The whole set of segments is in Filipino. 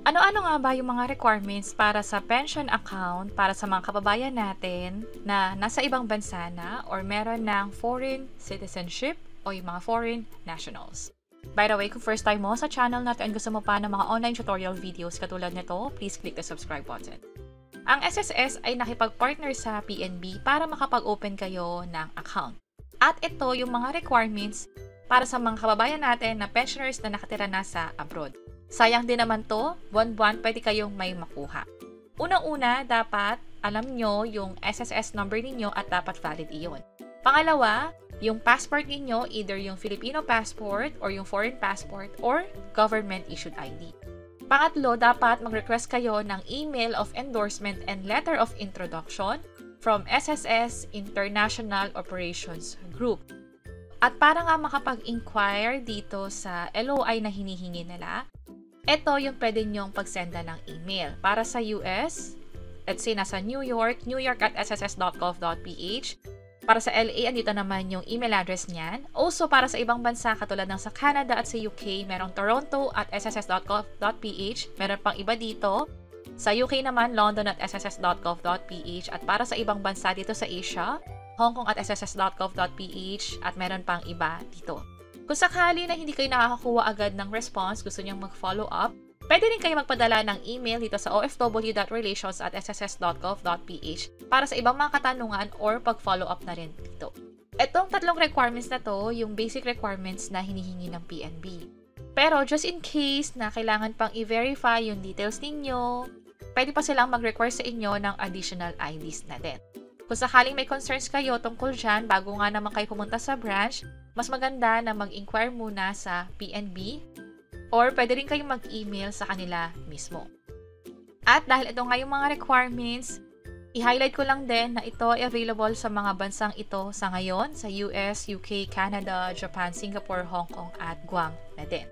Ano-ano nga ba yung mga requirements para sa pension account para sa mga kababayan natin na nasa ibang bansa na or meron ng foreign citizenship o yung mga foreign nationals? By the way, kung first time mo sa channel natin and gusto mo pa ng mga online tutorial videos katulad nito, please click the subscribe button. Ang SSS ay nakipag-partner sa PNB para makapag-open kayo ng account. At ito yung mga requirements para sa mga kababayan natin na pensioners na nakatira na sa abroad. Sayang din naman to, buwan-buwan pwede kayong may makuha. Unang-una, dapat alam nyo yung SSS number ninyo at dapat valid iyon. Pangalawa, yung passport ninyo, either yung Filipino passport or yung foreign passport or government-issued ID. Pangatlo, dapat mag-request kayo ng email of endorsement and letter of introduction from SSS International Operations Group. At para nga makapag-inquire dito sa LOI na hinihingi nila, ito yung pwede nyong pagsenda ng email. Para sa US, let's say nasa New York at sss.gov.ph. Para sa LA, andito naman yung email address niyan. Also, para sa ibang bansa katulad ng sa Canada at sa UK, merong Toronto at sss.gov.ph. Meron pang iba dito. Sa UK naman, London at sss.gov.ph. At para sa ibang bansa dito sa Asia, Hong Kong at sss.gov.ph. At meron pang iba dito. Kung sakali na hindi kayo nakakakuha agad ng response, gusto niyang mag-follow up, pwede rin kayo magpadala ng email dito sa ofw.relations@sss.gov.ph para sa ibang mga katanungan or pag-follow up na rin dito. Itong tatlong requirements na to, yung basic requirements na hinihingi ng PNB. Pero just in case na kailangan pang i-verify yung details ninyo, pwede pa silang mag-require sa inyo ng additional IDs na din. Kung sakaling may concerns kayo tungkol dyan, bago nga naman kayo pumunta sa branch, mas maganda na mag-inquire muna sa PNB or pwede rin kayong mag-email sa kanila mismo. At dahil ito nga yung mga requirements, i-highlight ko lang din na ito ay available sa mga bansang ito sa ngayon, sa US, UK, Canada, Japan, Singapore, Hong Kong, at Guam na din.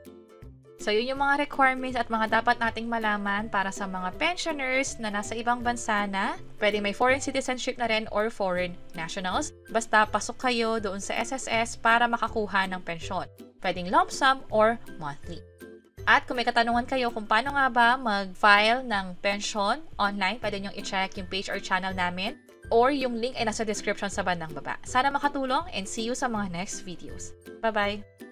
So yun yung mga requirements at mga dapat nating malaman para sa mga pensioners na nasa ibang bansa na, pwede may foreign citizenship na rin or foreign nationals. Basta pasok kayo doon sa SSS para makakuha ng pensyon. Pwedeng lump sum or monthly. At kung may katanungan kayo kung paano nga ba mag-file ng pension online, pwede nyong i-check yung page or channel namin or yung link ay nasa description sa bandang baba. Sana makatulong and see you sa mga next videos. Bye-bye!